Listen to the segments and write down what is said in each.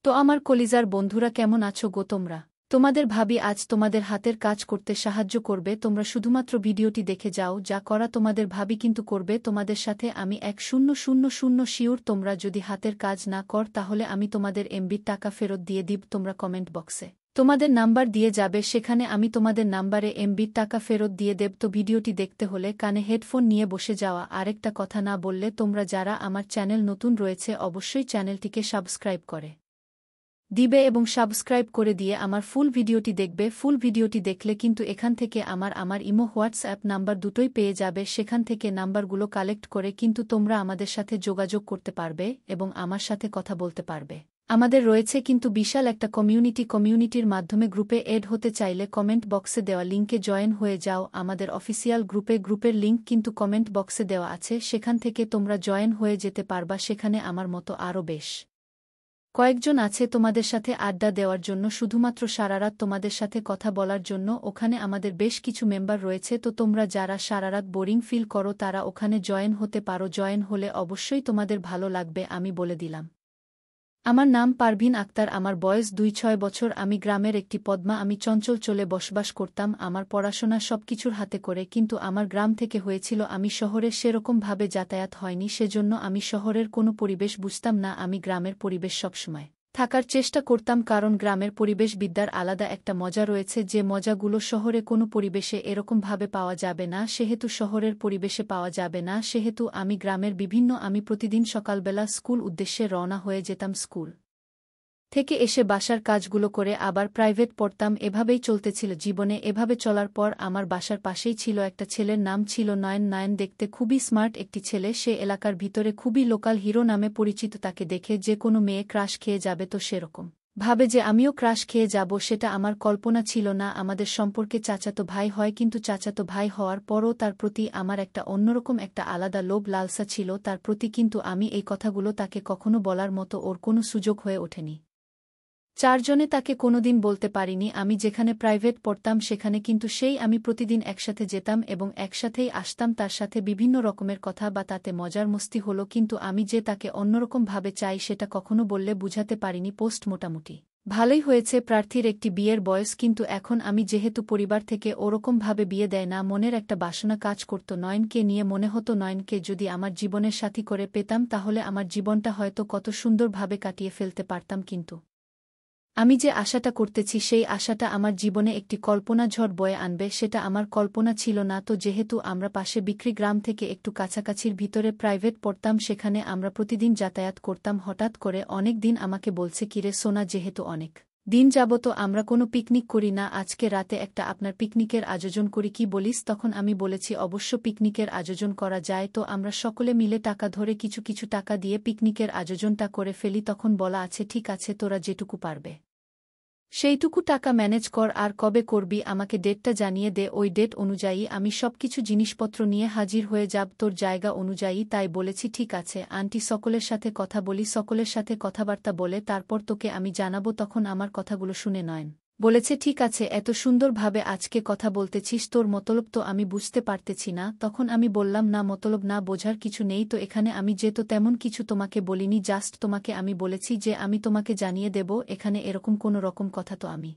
তো আমার কলিজার বন্ধুরা কেমন আছো গো তোমরা? তোমাদের ভাবি আজ তোমাদের হাতের কাজ করতে সাহায্য করবে। তোমরা শুধুমাত্র ভিডিওটি দেখে যাও, যা করা তোমাদের ভাবি কিন্তু করবে তোমাদের সাথে। আমি 1000 শিওর। তোমরা যদি হাতের কাজ না কর তাহলে আমি তোমাদের এমবির টাকা ফেরত দিয়ে দিব। তোমরা কমেন্ট বক্সে তোমাদের নাম্বার দিয়ে যাবে, সেখানে আমি তোমাদের নাম্বারে এমবির টাকা ফেরত দিয়ে দেব। তো ভিডিওটি দেখতে হলে কানে হেডফোন নিয়ে বসে যাওয়া। আরেকটা কথা না বললে, তোমরা যারা আমার চ্যানেল নতুন রয়েছে অবশ্যই চ্যানেলটিকে সাবস্ক্রাইব করে দিবে এবং সাবস্ক্রাইব করে দিয়ে আমার ফুল ভিডিওটি দেখবে। ফুল ভিডিওটি দেখলে কিন্তু এখান থেকে আমার ইমো হোয়াটসঅ্যাপ নাম্বার দুটোই পেয়ে যাবে। সেখান থেকে নাম্বারগুলো কালেক্ট করে কিন্তু তোমরা আমাদের সাথে যোগাযোগ করতে পারবে এবং আমার সাথে কথা বলতে পারবে। আমাদের রয়েছে কিন্তু বিশাল একটা কমিউনিটির মাধ্যমে গ্রুপে এড হতে চাইলে কমেন্ট বক্সে দেওয়া লিঙ্কে জয়েন হয়ে যাও। আমাদের অফিসিয়াল গ্রুপের লিঙ্ক কিন্তু কমেন্ট বক্সে দেওয়া আছে, সেখান থেকে তোমরা জয়েন হয়ে যেতে পারবা। সেখানে আমার মতো আরও বেশ কয়েকজন আছে তোমাদের সাথে আড্ডা দেওয়ার জন্য, শুধুমাত্র সারারাত তোমাদের সাথে কথা বলার জন্য। ওখানে আমাদের বেশ কিছু মেম্বার রয়েছে। তো তোমরা যারা সারারাত বোরিং ফিল করো তারা ওখানে জয়েন হতে পারো। জয়েন হলে অবশ্যই তোমাদের ভালো লাগবে, আমি বলে দিলাম। আমার নাম পারভিন আক্তার, আমার বয়স 26 বছর। আমি গ্রামের একটি পদ্মা। আমি চঞ্চল চলে বসবাস করতাম আমার পড়াশোনা সবকিছুর হাতে করে, কিন্তু আমার গ্রাম থেকে হয়েছিল। আমি শহরে সেরকমভাবে যাতায়াত হয়নি, সেজন্য আমি শহরের কোনো পরিবেশ বুঝতাম না। আমি গ্রামের পরিবেশ সবসময় থাকার চেষ্টা করতাম, কারণ গ্রামের পরিবেশ বিদ্যার আলাদা একটা মজা রয়েছে, যে মজাগুলো শহরে কোনো পরিবেশে এরকমভাবে পাওয়া যাবে না। সেহেতু শহরের পরিবেশে পাওয়া যাবে না, সেহেতু আমি গ্রামের আমি প্রতিদিন সকালবেলা স্কুল উদ্দেশ্যে রওনা হয়ে যেতাম। স্কুল থেকে এসে বাসার কাজগুলো করে আবার প্রাইভেট পড়তাম। এভাবেই চলতেছিল জীবনে। এভাবে চলার পর আমার বাসার পাশেই ছিল একটা ছেলের নাম ছিল নয়ন। নয়ন দেখতে খুবই স্মার্ট একটি ছেলে। সে এলাকার ভিতরে খুবই লোকাল হিরো নামে পরিচিত। তাকে দেখে যে কোনো মেয়ে ক্রাশ খেয়ে যাবে। তো সেরকম ভাবে যে আমিও ক্রাশ খেয়ে যাব, সেটা আমার কল্পনা ছিল না। আমাদের সম্পর্কে চাচাতো ভাই হয়, কিন্তু চাচাতো ভাই হওয়ার পরও তার প্রতি আমার একটা অন্যরকম একটা আলাদা লোভ লালসা ছিল তার প্রতি, কিন্তু আমি এই কথাগুলো তাকে কখনো বলার মতো ওর কোনো সুযোগ হয়ে ওঠেনি। চারজনে তাকে কোনোদিন বলতে পারিনি। আমি যেখানে প্রাইভেট পড়তাম সেখানে কিন্তু আমি প্রতিদিন একসাথে যেতাম এবং একসাথেই আসতাম। তার সাথে বিভিন্ন রকমের কথা বা তাতে মজার মস্তি হলো, কিন্তু আমি যে তাকে অন্যরকমভাবে চাই সেটা কখনো বললে বুঝাতে পারিনি। পোস্ট মোটামুটি ভালোই হয়েছে, প্রার্থীর একটি বিয়ের বয়স। কিন্তু এখন আমি যেহেতু পরিবার থেকে ওরকমভাবে বিয়ে দেয় না, মনের একটা বাসনা কাজ করত নয়নকে নিয়ে। মনে হতো নয়নকে যদি আমার জীবনের সাথী করে পেতাম তাহলে আমার জীবনটা হয়তো কত সুন্দরভাবে কাটিয়ে ফেলতে পারতাম। কিন্তু আমি যে আশাটা করতেছি সেই আশাটা আমার জীবনে একটি কল্পনা ঝড় বয়ে আনবে, সেটা আমার কল্পনা ছিল না। তো যেহেতু আমরা পাশে বিক্রি গ্রাম থেকে একটু কাছাকাছির ভিতরে প্রাইভেট পড়তাম, সেখানে আমরা প্রতিদিন যাতায়াত করতাম। হঠাৎ করে অনেক দিন আমাকে বলছে, কিরে সোনা, যেহেতু অনেক দিন যাবত আমরা কোনো পিকনিক করি না, আজকে রাতে একটা আপনার পিকনিকের আয়োজন করি, কি বলিস? তখন আমি বলেছি অবশ্য পিকনিকের আয়োজন করা যায়। তো আমরা সকলে মিলে টাকা ধরে কিছু কিছু টাকা দিয়ে পিকনিকের আয়োজনটা করে ফেলি। তখন বলা আছে, ঠিক আছে, তোরা যেটুকু পারবে সেইটুকু টাকা ম্যানেজ কর, আর কবে করবি আমাকে ডেটটা জানিয়ে দে। ওই ডেট অনুযায়ী আমি সবকিছু জিনিসপত্র নিয়ে হাজির হয়ে যাব তোর জায়গা অনুযায়ী। তাই বলেছি ঠিক আছে আন্টি, সকলের সাথে কথা বলি, সকলের সাথে কথাবার্তা বলে তারপর তোকে আমি জানাবো। তখন আমার কথাগুলো শুনে নয়ন বলেছে, ঠিক আছে, এত সুন্দরভাবে আজকে কথা বলতেছিস, তোর মতলব তো আমি বুঝতে পারতেছি না। তখন আমি বললাম, না, মতলব না বোঝার কিছু নেই তো এখানে। আমি যেত তেমন কিছু তোমাকে বলিনি, জাস্ট তোমাকে আমি বলেছি যে আমি তোমাকে জানিয়ে দেব। এখানে এরকম কোনো রকম কথা তো আমি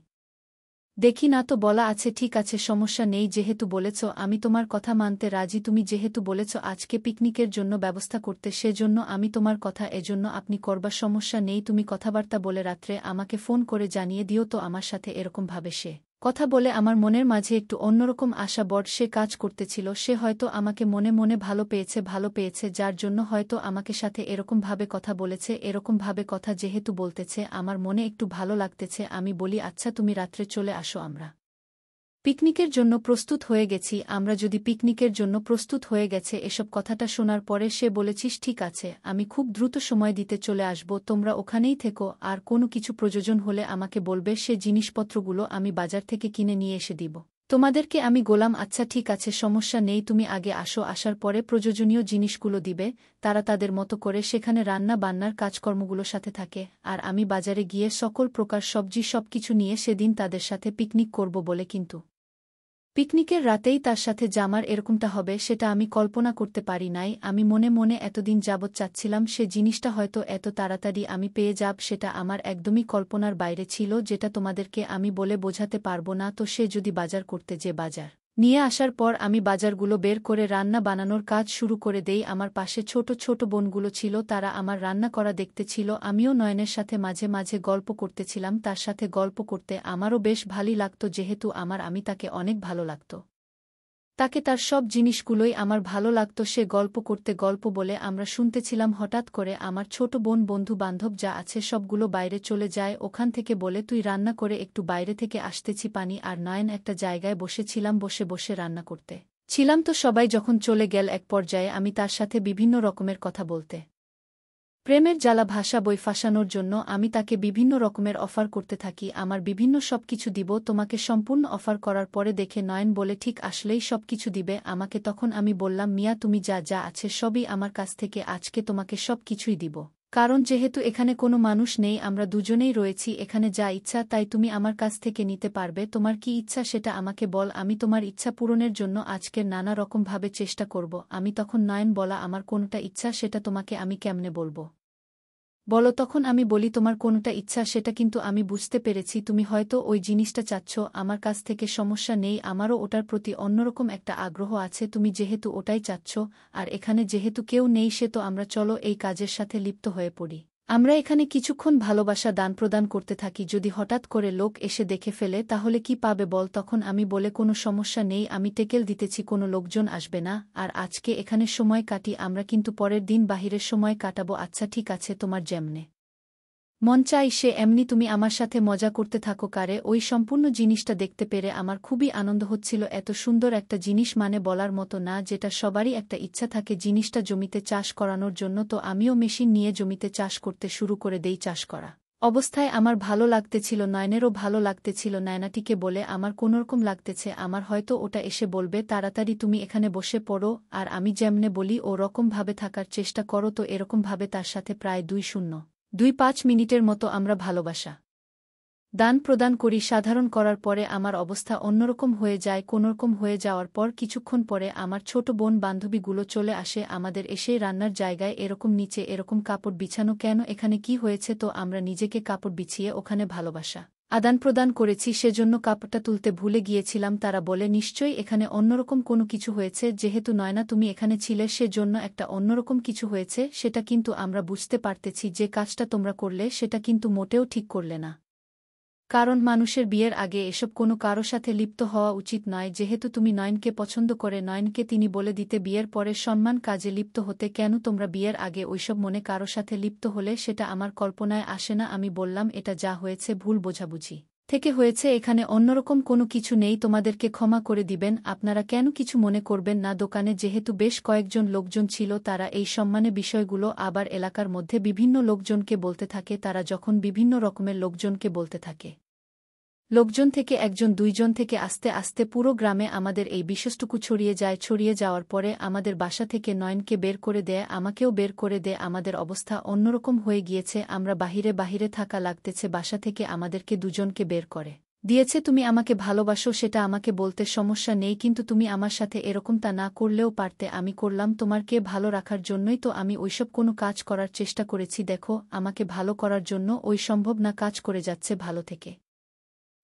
দেখি না। তো বলা আছে, ঠিক আছে, সমস্যা নেই, যেহেতু বলেছ আমি তোমার কথা মানতে রাজি। তুমি যেহেতু বলেছ আজকে পিকনিকের জন্য ব্যবস্থা করতে, সেজন্য আমি তোমার কথা এজন্য আপনি করবার সমস্যা নেই। তুমি কথাবার্তা বলে রাত্রে আমাকে ফোন করে জানিয়ে দিও। তো আমার সাথে এরকমভাবে সে কথা বলে আমার মনের মাঝে একটু অন্যরকম আশা বড় সে কাজ করতেছিল। সে হয়তো আমাকে মনে মনে ভালো পেয়েছে, যার জন্য হয়তো আমাকে সাথে এরকমভাবে কথা বলেছে। এরকমভাবে কথা যেহেতু বলতেছে আমার মনে একটু ভালো লাগতেছে। আমি বলি, আচ্ছা তুমি রাত্রে চলে আসো, আমরা পিকনিকের জন্য প্রস্তুত হয়ে গেছি। আমরা যদি পিকনিকের জন্য প্রস্তুত হয়ে গেছে এসব কথাটা শোনার পরে সে বলেছিস, ঠিক আছে, আমি খুব দ্রুত সময় দিতে চলে আসব, তোমরা ওখানেই থেকো, আর কোনো কিছু প্রয়োজন হলে আমাকে বলবে। সে জিনিসপত্রগুলো আমি বাজার থেকে কিনে নিয়ে এসে দিব তোমাদেরকে। আমি গোলাম, আচ্ছা ঠিক আছে, সমস্যা নেই, তুমি আগে আসো, আসার পরে প্রয়োজনীয় জিনিসগুলো দিবে। তারা তাদের মতো করে সেখানে রান্না বান্নার কাজকর্মগুলো সাথে থাকে, আর আমি বাজারে গিয়ে সকল প্রকার সবজি সবকিছু নিয়ে সেদিন তাদের সাথে পিকনিক করব বলে কিন্তু পিকনিকের রাতেই তার সাথে জামার এরকমটা হবে সেটা আমি কল্পনা করতে পারি নাই। আমি মনে মনে এতদিন যাবৎ চাচ্ছিলাম সে জিনিসটা হয়তো এত তাড়াতাড়ি আমি পেয়ে যাব, সেটা আমার একদমই কল্পনার বাইরে ছিল, যেটা তোমাদেরকে আমি বলে বোঝাতে পারব না। তো সে যদি বাজার করতে যে বাজার নিয়ে আসার পর আমি বাজারগুলো বের করে রান্না বানানোর কাজ শুরু করে দেই। আমার পাশে ছোট ছোট বোনগুলো ছিল, তারা আমার রান্না করা দেখতে ছিল। আমিও নয়নের সাথে মাঝে মাঝে গল্প করতেছিলাম। তার সাথে গল্প করতে আমারও বেশ ভালোই লাগত, যেহেতু আমি তাকে অনেক ভালো লাগত। তাকে তার সব জিনিসগুলোই আমার ভালো লাগত। সে গল্প করতে গল্প বলে আমরা শুনতেছিলাম। হঠাৎ করে আমার ছোট বোন বন্ধু বান্ধব যা আছে সবগুলো বাইরে চলে যায়। ওখান থেকে বলে, তুই রান্না করে একটু বাইরে থেকে আসতেছি পানি। আর নয়ন একটা জায়গায় বসেছিলাম, বসে বসে রান্না করতে ছিলাম। তো সবাই যখন চলে গেল এক পর্যায়ে আমি তার সাথে বিভিন্ন রকমের কথা বলতে প্রেমের জ্বালা ভাষা বই ফাঁসানোর জন্য আমি তাকে বিভিন্ন রকমের অফার করতে থাকি। আমার বিভিন্ন সবকিছু দিব তোমাকে। সম্পূর্ণ অফার করার পরে দেখে নয়ন বলে, ঠিক আসলেই সবকিছু দিবে আমাকে। তখন আমি বললাম, মিয়া তুমি যা যা আছে সবই আমার কাছ থেকে, আজকে তোমাকে সব কিছুই দিব। কারণ যেহেতু এখানে কোনো মানুষ নেই, আমরা দুজনেই রয়েছি এখানে, যা ইচ্ছা তাই তুমি আমার কাছ থেকে নিতে পারবে। তোমার কি ইচ্ছা সেটা আমাকে বল, আমি তোমার ইচ্ছা পূরণের জন্য আজকের নানা রকমভাবে চেষ্টা করব। আমি তখন নয়ন বলা, আমার কোনটা ইচ্ছা সেটা তোমাকে আমি কেমনে বলবো বলো। তখন আমি বলি, তোমার কোনটা ইচ্ছা সেটা কিন্তু আমি বুঝতে পেরেছি, তুমি হয়তো ওই জিনিসটা চাচ্ছ আমার কাছ থেকে। সমস্যা নেই, আমারও ওটার প্রতি অন্যরকম একটা আগ্রহ আছে। তুমি যেহেতু ওটাই চাচ্ছ আর এখানে যেহেতু কেউ নেই, সে তো আমরা চলো এই কাজের সাথে লিপ্ত হয়ে পড়ি। আমরা এখানে কিছুক্ষণ ভালোবাসা দান প্রদান করতে থাকি। যদি হঠাৎ করে লোক এসে দেখে ফেলে তাহলে কি পাবে বল। তখন আমি বলে, কোনো সমস্যা নেই, আমি টেকেল দিতেছি, কোনো লোকজন আসবে না। আর আজকে এখানে সময় কাটি আমরা, কিন্তু পরের দিন বাহিরের সময় কাটাবো। আচ্ছা ঠিক আছে, তোমার যেমনে মন চাই সে এমনি তুমি আমার সাথে মজা করতে থাকো। কারে ওই সম্পূর্ণ জিনিসটা দেখতে পেরে আমার খুবই আনন্দ হচ্ছিল। এত সুন্দর একটা জিনিস মানে বলার মতো না, যেটা সবারই একটা ইচ্ছা থাকে জিনিসটা জমিতে চাষ করানোর জন্য। তো আমিও মেশিন নিয়ে জমিতে চাষ করতে শুরু করে দেই। চাষ করা অবস্থায় আমার ভালো লাগতেছিল, নয়নেরও ভালো লাগতেছিল। নয়নাটিকে বলে, আমার কোনোরকম লাগতেছে, আমার হয়তো ওটা এসে বলবে তাড়াতাড়ি তুমি এখানে বসে পড়ো। আর আমি যেমনে বলি ও রকমভাবে থাকার চেষ্টা করো। তো এরকমভাবে তার সাথে প্রায় 2-5 মিনিটের মতো আমরা ভালোবাসা দান প্রদান করি। সাধারণ করার পরে আমার অবস্থা অন্যরকম হয়ে যায়। কোনোরকম হয়ে যাওয়ার পর কিছুক্ষণ পরে আমার ছোট বোন বান্ধবীগুলো চলে আসে আমাদের। এসে রান্নার জায়গায় এরকম নিচে এরকম কাপড় বিছানো কেন, এখানে কি হয়েছে? তো আমরা নিজেকে কাপড় বিছিয়ে ওখানে ভালোবাসা আদান প্রদান করেছি, সেজন্য কাপড়টা তুলতে ভুলে গিয়েছিলাম। তারা বলে, নিশ্চয়ই এখানে অন্যরকম কোনো কিছু হয়েছে, যেহেতু নয়না তুমি এখানে ছিলে সেজন্য একটা অন্যরকম কিছু হয়েছে। সেটা কিন্তু আমরা বুঝতে পারতেছি, যে কাজটা তোমরা করলে সেটা কিন্তু মোটেও ঠিক করলে না। কারণ মানুষের বিয়ের আগে এসব কোনো কারো সাথে লিপ্ত হওয়া উচিত নয়। যেহেতু তুমি নয়নকে পছন্দ করে, নয়নকে তিনি বলে দিতে বিয়ের পরে সম্মান কাজে লিপ্ত হতে। কেন তোমরা বিয়ের আগে ওইসব মনে কারো সাথে লিপ্ত হলে সেটা আমার কল্পনায় আসে না। আমি বললাম, এটা যা হয়েছে ভুল বোঝাবুঝি থেকে হয়েছে, এখানে অন্যরকম কোনো কিছু নেই, তোমাদেরকে ক্ষমা করে দিবেন, আপনারা কেন কিছু মনে করবেন না। দোকানে যেহেতু বেশ কয়েকজন লোকজন ছিল, তারা এই সম্মানে বিষয়গুলো আবার এলাকার মধ্যে বিভিন্ন লোকজনকে বলতে থাকে। তারা যখন বিভিন্ন রকমের লোকজনকে বলতে থাকে, লোকজন থেকে একজন দুইজন থেকে আস্তে আস্তে পুরো গ্রামে আমাদের এই বিশ্বাসটুকু ছড়িয়ে যায়। ছড়িয়ে যাওয়ার পরে আমাদের বাসা থেকে নয়নকে বের করে দেয়, আমাকেও বের করে দেয়। আমাদের অবস্থা অন্যরকম হয়ে গিয়েছে, আমরা বাহিরে বাহিরে থাকা লাগতেছে। বাসা থেকে আমাদেরকে দুজনকে বের করে দিয়েছে। তুমি আমাকে ভালোবাসো সেটা আমাকে বলতে সমস্যা নেই, কিন্তু তুমি আমার সাথে এরকমটা না করলেও পারতে। আমি করলাম তোমারকে ভালো রাখার জন্যই, তো আমি ওইসব কোনো কাজ করার চেষ্টা করেছি। দেখো, আমাকে ভালো করার জন্য ওই সম্ভব না কাজ করে যাচ্ছে ভালো থেকে।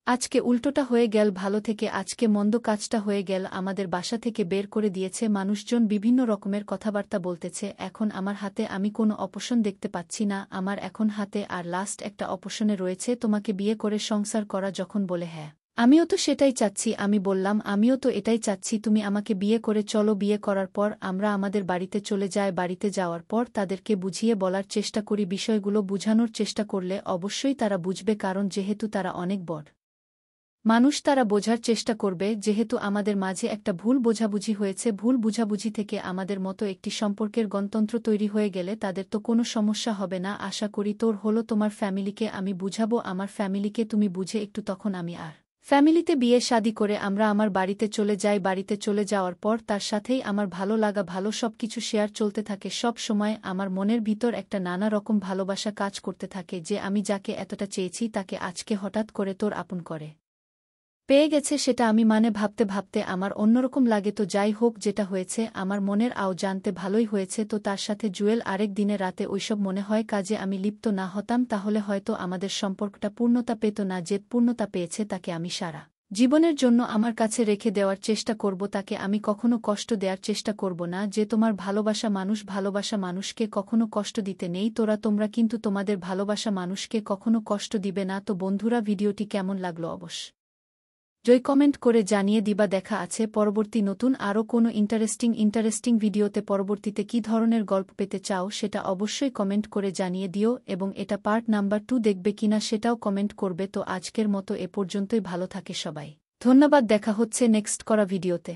আজকে উল্টোটা হয়ে গেল, ভালো থেকে আজকে মন্দ কাজটা হয়ে গেল। আমাদের বাসা থেকে বের করে দিয়েছে। মানুষজন বিভিন্ন রকমের কথাবার্তা বলতেছে। এখন আমার হাতে আমি কোনো অপশন দেখতে পাচ্ছি না। আমার এখন হাতে আর লাস্ট একটা অপশনে রয়েছে, তোমাকে বিয়ে করে সংসার করা। যখন বলে, হ্যাঁ আমিও তো সেটাই চাচ্ছি, আমি বললাম আমিও তো এটাই চাচ্ছি, তুমি আমাকে বিয়ে করে চলো। বিয়ে করার পর আমরা আমাদের বাড়িতে চলে যাই। বাড়িতে যাওয়ার পর তাদেরকে বুঝিয়ে বলার চেষ্টা করি, বিষয়গুলো বুঝানোর চেষ্টা করলে অবশ্যই তারা বুঝবে, কারণ যেহেতু তারা অনেক বড় মানুষ, তারা বোঝার চেষ্টা করবে। যেহেতু আমাদের মাঝে একটা ভুল বোঝাবুঝি হয়েছে, ভুল বুঝাবুঝি থেকে আমাদের মতো একটি সম্পর্কের গণতন্ত্র তৈরি হয়ে গেলে তাদের তো কোনো সমস্যা হবে না। আশা করি তোর হলো তোমার ফ্যামিলিকে আমি বুঝাবো, আমার ফ্যামিলিকে তুমি বুঝে একটু, তখন আমি আর ফ্যামিলিতে বিয়ে শাদী করে আমরা আমার বাড়িতে চলে যাই। বাড়িতে চলে যাওয়ার পর তার সাথেই আমার ভালো লাগা ভালো সবকিছু শেয়ার চলতে থাকে। সব সময় আমার মনের ভিতর একটা নানা রকম ভালোবাসা কাজ করতে থাকে, যে আমি যাকে এতটা চেয়েছি তাকে আজকে হঠাৎ করে তোর আপন করে পেয়ে গেছে সেটা আমি মানে ভাবতে ভাবতে আমার অন্যরকম লাগে। তো যাই হোক, যেটা হয়েছে আমার মনের আও জানতে ভালোই হয়েছে। তো তার সাথে জুয়েল আরেক দিনে রাতে ওইসব মনে হয় কাজে আমি লিপ্ত না হতাম তাহলে হয়তো আমাদের সম্পর্কটা পূর্ণতা পেত না। যে পূর্ণতা পেয়েছে তাকে আমি সারা জীবনের জন্য আমার কাছে রেখে দেওয়ার চেষ্টা করব। তাকে আমি কখনো কষ্ট দেওয়ার চেষ্টা করব না। যে তোমার ভালোবাসা মানুষকে কখনো কষ্ট দিতে নেই। তোমরা কিন্তু তোমাদের ভালোবাসা মানুষকে কখনো কষ্ট দিবে না। তো বন্ধুরা, ভিডিওটি কেমন লাগলো জয় কমেন্ট করে জানিয়ে দিবা। দেখা আছে পরবর্তী নতুন আরও কোনো ইন্টারেস্টিং ভিডিওতে। পরবর্তীতে কী ধরনের গল্প পেতে চাও সেটা অবশ্যই কমেন্ট করে জানিয়ে দিও, এবং এটা পার্ট নাম্বার 2 দেখবে কিনা সেটাও কমেন্ট করবে। তো আজকের মতো এ পর্যন্তই। ভালো থাকে সবাই। ধন্যবাদ। দেখা হচ্ছে নেক্সট করা ভিডিওতে।